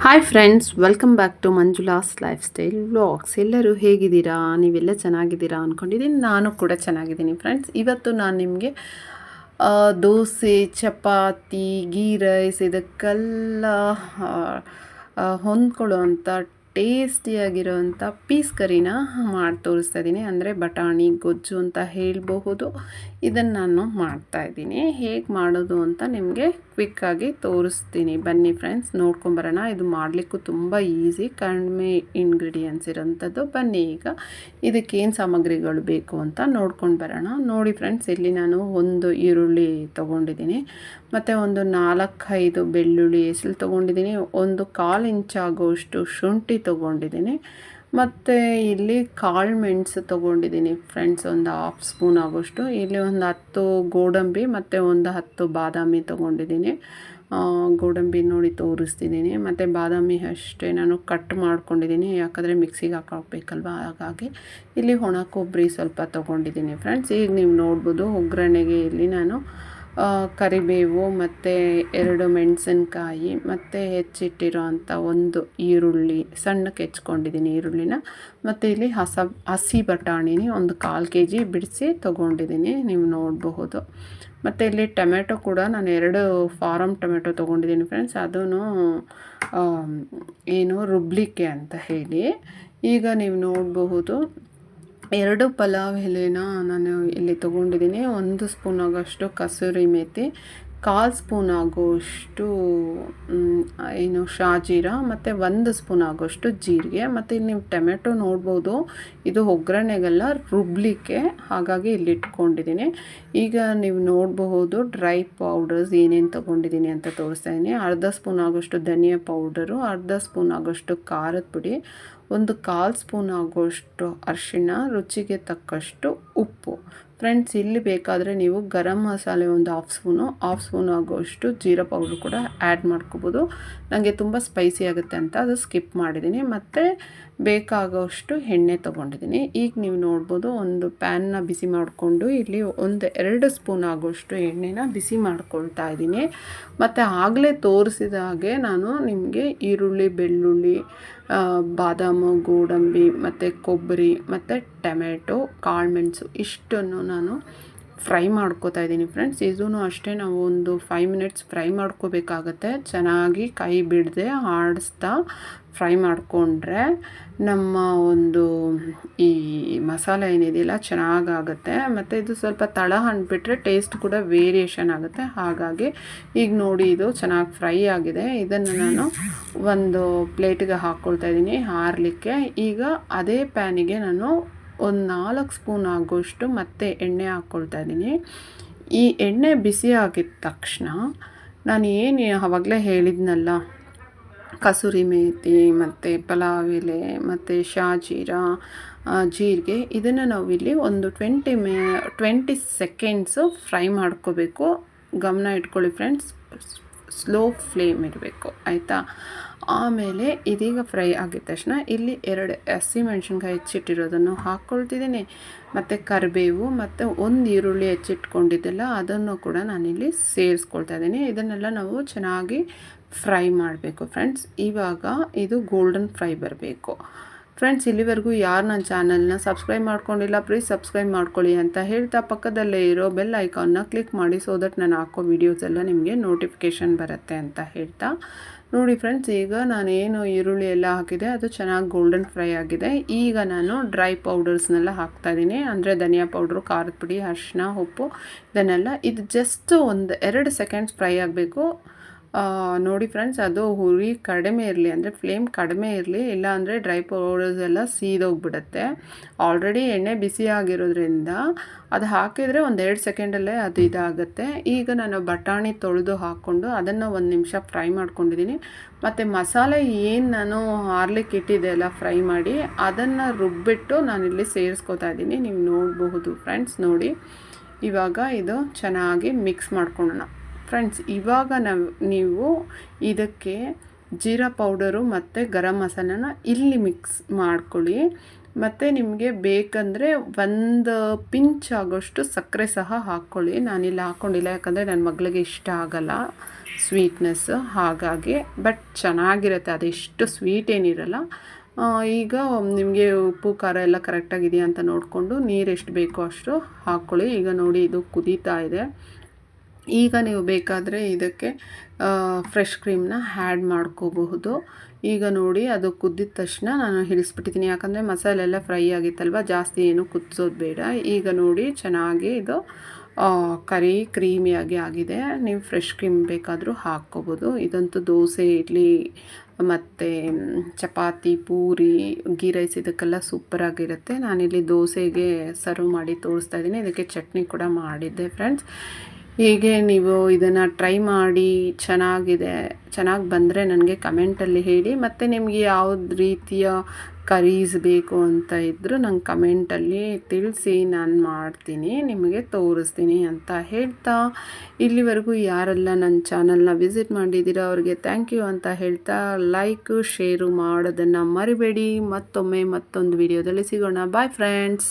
Hi friends, welcome back to Manjula's lifestyle vlogs. ಎಲ್ಲರೂ ಹೇಗಿದ್ದೀರಾ? ನೀವೆಲ್ಲ ಚೆನ್ನಾಗಿದ್ದೀರಾ ಅಂದ್ಕೊಂಡಿದ್ದೀನಿ. ನಾನು ಕೂಡ ಚೆನ್ನಾಗಿದ್ದೀನಿ ಫ್ರೆಂಡ್ಸ್. ಇವತ್ತು ನಾನು ನಿಮಗೆ ದೋಸೆ, ಚಪಾತಿ, ಗೀ ರೈಸ್ ಇದಕ್ಕೆಲ್ಲ ಹೊಂದ್ಕೊಳ್ಳೋವಂಥ ಟೇಸ್ಟಿಯಾಗಿರೋವಂಥ ಪೀಸ್ ಕರಿನ ಮಾಡಿ ತೋರಿಸ್ತಾ ಇದ್ದೀನಿ. ಅಂದರೆ ಬಟಾಣಿ ಗೊಜ್ಜು ಅಂತ ಹೇಳಬಹುದು. ಇದನ್ನು ನಾನು ಮಾಡ್ತಾಯಿದ್ದೀನಿ. ಹೇಗೆ ಮಾಡೋದು ಅಂತ ನಿಮಗೆ ಕ್ವಿಕ್ಕಾಗಿ ತೋರಿಸ್ತೀನಿ. ಬನ್ನಿ ಫ್ರೆಂಡ್ಸ್, ನೋಡ್ಕೊಂಬರೋಣ. ಇದು ಮಾಡಲಿಕ್ಕೂ ತುಂಬ ಈಸಿ, ಕಡಿಮೆ ಇಂಗ್ರೀಡಿಯೆಂಟ್ಸ್ ಇರೋಂಥದ್ದು. ಬನ್ನಿ ಈಗ ಇದಕ್ಕೇನು ಸಾಮಗ್ರಿಗಳು ಬೇಕು ಅಂತ ನೋಡ್ಕೊಂಡು ಬರೋಣ. ನೋಡಿ ಫ್ರೆಂಡ್ಸ್, ಇಲ್ಲಿ ನಾನು ಒಂದು ಈರುಳ್ಳಿ ತೊಗೊಂಡಿದ್ದೀನಿ, ಮತ್ತು ಒಂದು 4-5 ಬೆಳ್ಳುಳ್ಳಿ ಹೆಸರು ತೊಗೊಂಡಿದ್ದೀನಿ, ಒಂದು 1/4 ಇಂಚಾಗುವಷ್ಟು ಶುಂಠಿ ತೊಗೊಂಡಿದ್ದೀನಿ, ಮತ್ತು ಇಲ್ಲಿ ಕಾಳು ಮೆಣಸು ತೊಗೊಂಡಿದ್ದೀನಿ ಫ್ರೆಂಡ್ಸ್, ಒಂದು 1/2 ಸ್ಪೂನ್ ಆಗೋಷ್ಟು. ಇಲ್ಲಿ ಒಂದು 10 ಗೋಡಂಬಿ ಮತ್ತು ಒಂದು 10 ಬಾದಾಮಿ ತೊಗೊಂಡಿದ್ದೀನಿ. ಗೋಡಂಬಿ ನೋಡಿ ತೋರಿಸ್ತಿದ್ದೀನಿ, ಮತ್ತು ಬಾದಾಮಿ ಅಷ್ಟೇ ನಾನು ಕಟ್ ಮಾಡ್ಕೊಂಡಿದ್ದೀನಿ, ಯಾಕಂದರೆ ಮಿಕ್ಸಿಗೆ ಹಾಕಬೇಕಲ್ವ, ಹಾಗಾಗಿ ಇಲ್ಲಿ ಒಣ ಕೊಬ್ಬರಿ ಸ್ವಲ್ಪ ತೊಗೊಂಡಿದ್ದೀನಿ ಫ್ರೆಂಡ್ಸ್. ಈಗ ನೀವು ನೋಡ್ಬೋದು ಒಗ್ಗರಣೆಗೆ ಇಲ್ಲಿ ನಾನು ಕರಿಬೇವು ಮತ್ತು 2 ಮೆಣಸಿನ್ಕಾಯಿ ಮತ್ತು ಹೆಚ್ಚಿಟ್ಟಿರೋ ಅಂಥ ಒಂದು ಈರುಳ್ಳಿ ಸಣ್ಣಕ್ಕೆ ಹೆಚ್ಕೊಂಡಿದ್ದೀನಿ ಈರುಳ್ಳಿನ, ಮತ್ತು ಇಲ್ಲಿ ಹಸಿ ಬಟಾಣಿನಿ ಒಂದು 1/4 kg ಬಿಡಿಸಿ ತೊಗೊಂಡಿದ್ದೀನಿ, ನೀವು ನೋಡಬಹುದು. ಮತ್ತು ಇಲ್ಲಿ ಟೊಮೆಟೊ ಕೂಡ ನಾನು 2 ಫಾರಮ್ ಟೊಮೆಟೊ ತೊಗೊಂಡಿದ್ದೀನಿ ಫ್ರೆಂಡ್ಸ್, ಅದೂ ಏನು ರುಬ್ಲಿಕ್ಕೆ ಅಂತ ಹೇಳಿ. ಈಗ ನೀವು ನೋಡಬಹುದು 2 ಪಲಾವ್ ಎಲೆನ ನಾನು ಇಲ್ಲಿ ತೊಗೊಂಡಿದ್ದೀನಿ, 1 ಸ್ಪೂನ್ ಆಗೋಷ್ಟು ಕಸೂರಿ ಮೇಥಿ, 1/4 ಸ್ಪೂನ್ ಆಗೋಷ್ಟು ಏನು ಶಾಜೀರ, ಮತ್ತು 1 ಸ್ಪೂನ್ ಆಗೋಷ್ಟು ಜೀರಿಗೆ. ಮತ್ತು ಇಲ್ಲಿ ನೀವು ಟೊಮೆಟೊ ನೋಡ್ಬೋದು, ಇದು ಒಗ್ಗರಣೆಗೆಲ್ಲ ರುಬ್ಲಿಕ್ಕೆ, ಹಾಗಾಗಿ ಇಲ್ಲಿ ಇಟ್ಕೊಂಡಿದ್ದೀನಿ. ಈಗ ನೀವು ನೋಡಬಹುದು ಡ್ರೈ ಪೌಡರ್ಸ್ ಏನೇನು ತೊಗೊಂಡಿದ್ದೀನಿ ಅಂತ ತೋರಿಸ್ತಾ ಇದ್ದೀನಿ. 1/2 ಸ್ಪೂನ್ ಆಗೋಷ್ಟು ಧನಿಯಾ ಪೌಡರು, 1/2 ಸ್ಪೂನ್ ಆಗೋಷ್ಟು ಖಾರದ ಪುಡಿ, ಒಂದು 1/4 ಸ್ಪೂನ್ ಆಗೋಷ್ಟು ಅರಿಶಿಣ, ರುಚಿಗೆ ತಕ್ಕಷ್ಟು ಉಪ್ಪು. ಫ್ರೆಂಡ್ಸ್, ಇಲ್ಲಿ ಬೇಕಾದರೆ ನೀವು ಗರಂ ಮಸಾಲೆ ಒಂದು 1/2 ಸ್ಪೂನ್ ಆಗೋಷ್ಟು ಜೀರಾ ಪೌಡ್ರ್ ಕೂಡ ಆ್ಯಡ್ ಮಾಡ್ಕೋಬೋದು. ನನಗೆ ತುಂಬ ಸ್ಪೈಸಿ ಆಗುತ್ತೆ ಅಂತ ಅದು ಸ್ಕಿಪ್ ಮಾಡಿದ್ದೀನಿ. ಮತ್ತು ಬೇಕಾಗೋಷ್ಟು ಎಣ್ಣೆ ತೊಗೊಂಡಿದ್ದೀನಿ. ಈಗ ನೀವು ನೋಡ್ಬೋದು, ಒಂದು ಪ್ಯಾನ್ನ ಬಿಸಿ ಮಾಡಿಕೊಂಡು ಇಲ್ಲಿ ಒಂದು 2 ಸ್ಪೂನ್ ಆಗೋಷ್ಟು ಎಣ್ಣೆನ ಬಿಸಿ ಮಾಡ್ಕೊಳ್ತಾ ಇದ್ದೀನಿ. ಮತ್ತು ಆಗಲೇ ತೋರಿಸಿದ ಹಾಗೆ ನಾನು ನಿಮಗೆ ಈರುಳ್ಳಿ, ಬೆಳ್ಳುಳ್ಳಿ, ಬಾದಾಮು, ಗೋಡಂಬಿ ಮತ್ತು ಕೊಬ್ಬರಿ ಮತ್ತು ಟೊಮೆಟೊ, ಕಾಳುಮೆಣಸು ಇಷ್ಟನ್ನು ನಾನು ಫ್ರೈ ಮಾಡ್ಕೋತಾ ಇದ್ದೀನಿ ಫ್ರೆಂಡ್ಸ್. ಇದೂ ಅಷ್ಟೇ ನಾವು ಒಂದು 5 ಮಿನಿಟ್ಸ್ ಫ್ರೈ ಮಾಡ್ಕೋಬೇಕಾಗತ್ತೆ. ಚೆನ್ನಾಗಿ ಕೈ ಬಿಡದೆ ಆಡಿಸ್ತಾ ಫ್ರೈ ಮಾಡಿಕೊಂಡ್ರೆ ನಮ್ಮ ಒಂದು ಈ ಮಸಾಲೆ ಏನಿದೆಯಲ್ಲ ಚೆನ್ನಾಗಾಗುತ್ತೆ. ಮತ್ತು ಇದು ಸ್ವಲ್ಪ ತಳ ಅಂಟ್ಬಿಟ್ರೆ ಟೇಸ್ಟ್ ಕೂಡ ವೇರಿಯೇಷನ್ ಆಗುತ್ತೆ. ಹಾಗಾಗಿ ಈಗ ನೋಡಿ, ಇದು ಚೆನ್ನಾಗಿ ಫ್ರೈ ಆಗಿದೆ. ಇದನ್ನು ನಾನು ಒಂದು ಪ್ಲೇಟಿಗೆ ಹಾಕ್ಕೊಳ್ತಾ ಇದ್ದೀನಿ ಆರಲಿಕ್ಕೆ. ಈಗ ಅದೇ ಪ್ಯಾನಿಗೆ ನಾನು ಒಂದು 4 ಸ್ಪೂನ್ ಆಗೋಷ್ಟು ಮತ್ತೆ ಎಣ್ಣೆ ಹಾಕ್ಕೊಳ್ತಾ ಇದ್ದೀನಿ. ಈ ಎಣ್ಣೆ ಬಿಸಿ ಆಗಿದ ತಕ್ಷಣ ನಾನು ಏನು ಆವಾಗಲೇ ಹೇಳಿದ್ನಲ್ಲ, ಕಸೂರಿ ಮೇಥಿ ಮತ್ತು ಪಲಾವ್ ಎಲೆ ಮತ್ತು ಶಾಜೀರ, ಜೀರಿಗೆ, ಇದನ್ನು ನಾವಿಲ್ಲಿ ಒಂದು 20 ಸೆಕೆಂಡ್ಸು ಫ್ರೈ ಮಾಡ್ಕೋಬೇಕು. ಗಮನ ಇಟ್ಕೊಳ್ಳಿ ಫ್ರೆಂಡ್ಸ್, ಸ್ಲೋ ಫ್ಲೇಮ್ ಇರಬೇಕು, ಆಯಿತಾ? ಆಮೇಲೆ ಇದೀಗ ಫ್ರೈ ಆಗಿದ ತಕ್ಷಣ ಇಲ್ಲಿ 2 ಹಸಿಮೆಣ್ಸಿನ್ಕಾಯಿ ಹೆಚ್ಚಿಟ್ಟಿರೋದನ್ನು ಹಾಕ್ಕೊಳ್ತಿದ್ದೀನಿ, ಮತ್ತು ಕರಿಬೇವು ಮತ್ತು 1 ಈರುಳ್ಳಿ ಹೆಚ್ಚಿಟ್ಕೊಂಡಿದ್ದೆಲ್ಲ ಅದನ್ನು ಕೂಡ ನಾನಿಲ್ಲಿ ಸೇರಿಸ್ಕೊಳ್ತಾ ಇದ್ದೀನಿ. ಇದನ್ನೆಲ್ಲ ನಾವು ಚೆನ್ನಾಗಿ ಫ್ರೈ ಮಾಡಬೇಕು ಫ್ರೆಂಡ್ಸ್. ಇವಾಗ ಇದು ಗೋಲ್ಡನ್ ಫ್ರೈ ಬರಬೇಕು ಫ್ರೆಂಡ್ಸ್. ಇಲ್ಲಿವರೆಗೂ ಯಾರು ನನ್ನ ಚಾನಲ್ನ ಸಬ್ಸ್ಕ್ರೈಬ್ ಮಾಡ್ಕೊಂಡಿಲ್ಲ, ಪ್ಲೀಸ್ ಸಬ್ಸ್ಕ್ರೈಬ್ ಮಾಡ್ಕೊಳ್ಳಿ ಅಂತ ಹೇಳ್ತಾ ಪಕ್ಕದಲ್ಲೇ ಇರೋ ಬೆಲ್ ಐಕಾನ್ನ ಕ್ಲಿಕ್ ಮಾಡಿ, ಸೊ ದಟ್ ನಾನು ಹಾಕೋ ವೀಡಿಯೋಸ್ ಎಲ್ಲ ನಿಮಗೆ ನೋಟಿಫಿಕೇಷನ್ ಬರುತ್ತೆ ಅಂತ ಹೇಳ್ತಾ. ನೋಡಿ ಫ್ರೆಂಡ್ಸ್, ಈಗ ನಾನೇನು ಈರುಳ್ಳಿ ಎಲ್ಲ ಹಾಕಿದೆ ಅದು ಚೆನ್ನಾಗಿ ಗೋಲ್ಡನ್ ಫ್ರೈ ಆಗಿದೆ. ಈಗ ನಾನು ಡ್ರೈ ಪೌಡರ್ಸ್ನೆಲ್ಲ ಹಾಕ್ತಾಯಿದ್ದೀನಿ, ಅಂದರೆ ಧನಿಯಾ ಪೌಡ್ರು, ಖಾರದ ಪುಡಿ, ಅರಿಶಿನ, ಉಪ್ಪು, ಇದನ್ನೆಲ್ಲ. ಇದು ಜಸ್ಟ್ ಒಂದು 2 ಸೆಕೆಂಡ್ಸ್ ಫ್ರೈ ಆಗಬೇಕು. ನೋಡಿ ಫ್ರೆಂಡ್ಸ್, ಅದು ಉರಿ ಕಡಿಮೆ ಇರಲಿ, ಅಂದರೆ ಫ್ಲೇಮ್ ಕಡಿಮೆ ಇರಲಿ, ಇಲ್ಲಾಂದರೆ ಡ್ರೈ ಪೌಡರ್ಸ್ ಎಲ್ಲ ಸೀದೋಗ್ಬಿಡುತ್ತೆ. ಆಲ್ರೆಡಿ ಎಣ್ಣೆ ಬಿಸಿ ಆಗಿರೋದ್ರಿಂದ ಅದು ಹಾಕಿದರೆ ಒಂದು 2 ಸೆಕೆಂಡಲ್ಲೇ ಅದು ಇದಾಗುತ್ತೆ. ಈಗ ನಾನು ಬಟಾಣಿ ತೊಳೆದು ಹಾಕ್ಕೊಂಡು ಅದನ್ನು 1 ನಿಮಿಷ ಫ್ರೈ ಮಾಡ್ಕೊಂಡಿದ್ದೀನಿ. ಮತ್ತು ಮಸಾಲೆ ಏನು ನಾನು ಆರ್ಲಿಕ್ಕೆ ಇಟ್ಟಿದ್ದೆ ಅಲ್ಲ ಫ್ರೈ ಮಾಡಿ, ಅದನ್ನು ರುಬ್ಬಿಟ್ಟು ನಾನಿಲ್ಲಿ ಸೇರಿಸ್ಕೊತಾ ಇದ್ದೀನಿ. ನೀವು ನೋಡಬಹುದು ಫ್ರೆಂಡ್ಸ್. ನೋಡಿ, ಇವಾಗ ಇದು ಚೆನ್ನಾಗಿ ಮಿಕ್ಸ್ ಮಾಡ್ಕೊಳ್ಳೋಣ ಫ್ರೆಂಡ್ಸ್. ಇವಾಗ ನೀವು ಇದಕ್ಕೆ ಜೀರಾ ಪೌಡರು ಮತ್ತು ಗರಂ ಮಸಾಲನ ಇಲ್ಲಿ ಮಿಕ್ಸ್ ಮಾಡ್ಕೊಳ್ಳಿ. ಮತ್ತು ನಿಮಗೆ ಬೇಕಂದರೆ ಒಂದು ಪಿಂಚ್ ಆಗೋಷ್ಟು ಸಕ್ಕರೆ ಸಹ ಹಾಕ್ಕೊಳ್ಳಿ. ನಾನಿಲ್ಲಿ ಹಾಕ್ಕೊಂಡಿಲ್ಲ, ಯಾಕಂದರೆ ನನ್ನ ಮಗಳಿಗೆ ಇಷ್ಟ ಆಗಲ್ಲ ಸ್ವೀಟ್ನೆಸ್, ಹಾಗಾಗಿ. ಬಟ್ ಚೆನ್ನಾಗಿರುತ್ತೆ, ಅದೆಷ್ಟು ಸ್ವೀಟ್ ಏನಿರಲ್ಲ. ಈಗ ನಿಮಗೆ ಉಪ್ಪು ಖಾರ ಎಲ್ಲ ಕರೆಕ್ಟಾಗಿದೆಯಾ ಅಂತ ನೋಡಿಕೊಂಡು ನೀರು ಎಷ್ಟು ಬೇಕೋ ಅಷ್ಟು ಹಾಕ್ಕೊಳ್ಳಿ. ಈಗ ನೋಡಿ ಇದು ಕುದೀತಾ ಇದೆ. ಈಗ ನೀವು ಬೇಕಾದರೆ ಇದಕ್ಕೆ ಫ್ರೆಶ್ ಕ್ರೀಮ್ನ ಆ್ಯಡ್ ಮಾಡ್ಕೋಬಹುದು. ಈಗ ನೋಡಿ ಅದು ಕುದ್ದಿದ ತಕ್ಷಣ ನಾನು ಇಳಿಸ್ಬಿಟ್ಟಿದ್ದೀನಿ, ಯಾಕಂದರೆ ಮಸಾಲೆ ಎಲ್ಲ ಫ್ರೈ ಆಗಿತ್ತಲ್ವ, ಜಾಸ್ತಿ ಏನು ಕುದಿಸೋದು ಬೇಡ. ಈಗ ನೋಡಿ ಚೆನ್ನಾಗಿ ಇದು ಕರಿ ಕ್ರೀಮಿಯಾಗಿ ಆಗಿದೆ. ನೀವು ಫ್ರೆಶ್ ಕ್ರೀಮ್ ಬೇಕಾದರೂ ಹಾಕ್ಕೋಬೋದು. ಇದಂತೂ ದೋಸೆ, ಇಡ್ಲಿ ಮತ್ತು ಚಪಾತಿ, ಪೂರಿ, ಗೀ ರೈಸ್ ಇದಕ್ಕೆಲ್ಲ ಸೂಪರಾಗಿರುತ್ತೆ. ನಾನಿಲ್ಲಿ ದೋಸೆಗೆ ಸರ್ವ್ ಮಾಡಿ ತೋರಿಸ್ತಾ ಇದ್ದೀನಿ. ಇದಕ್ಕೆ ಚಟ್ನಿ ಕೂಡ ಮಾಡಿದ್ದೆ ಫ್ರೆಂಡ್ಸ್. ಹೀಗೆ ನೀವು ಇದನ್ನು ಟ್ರೈ ಮಾಡಿ, ಚೆನ್ನಾಗಿ ಬಂದರೆ ನನಗೆ ಕಮೆಂಟಲ್ಲಿ ಹೇಳಿ. ಮತ್ತು ನಿಮಗೆ ಯಾವ್ದು ರೀತಿಯ ಕರೀಸ್ ಬೇಕು ಅಂತ ಇದ್ದರೂ ನಂಗೆ ಕಮೆಂಟಲ್ಲಿ ತಿಳಿಸಿ, ನಾನು ಮಾಡ್ತೀನಿ, ನಿಮಗೆ ತೋರಿಸ್ತೀನಿ ಅಂತ ಹೇಳ್ತಾ, ಇಲ್ಲಿವರೆಗೂ ಯಾರೆಲ್ಲ ನನ್ನ ಚಾನಲ್ನ ವಿಸಿಟ್ ಮಾಡಿದ್ದೀರಾ ಅವ್ರಿಗೆ ಥ್ಯಾಂಕ್ ಯು ಅಂತ ಹೇಳ್ತಾ, ಲೈಕು ಶೇರು ಮಾಡೋದನ್ನು ಮರಿಬೇಡಿ. ಮತ್ತೊಮ್ಮೆ ಮತ್ತೊಂದು ವಿಡಿಯೋದಲ್ಲಿ ಸಿಗೋಣ. Bye friends.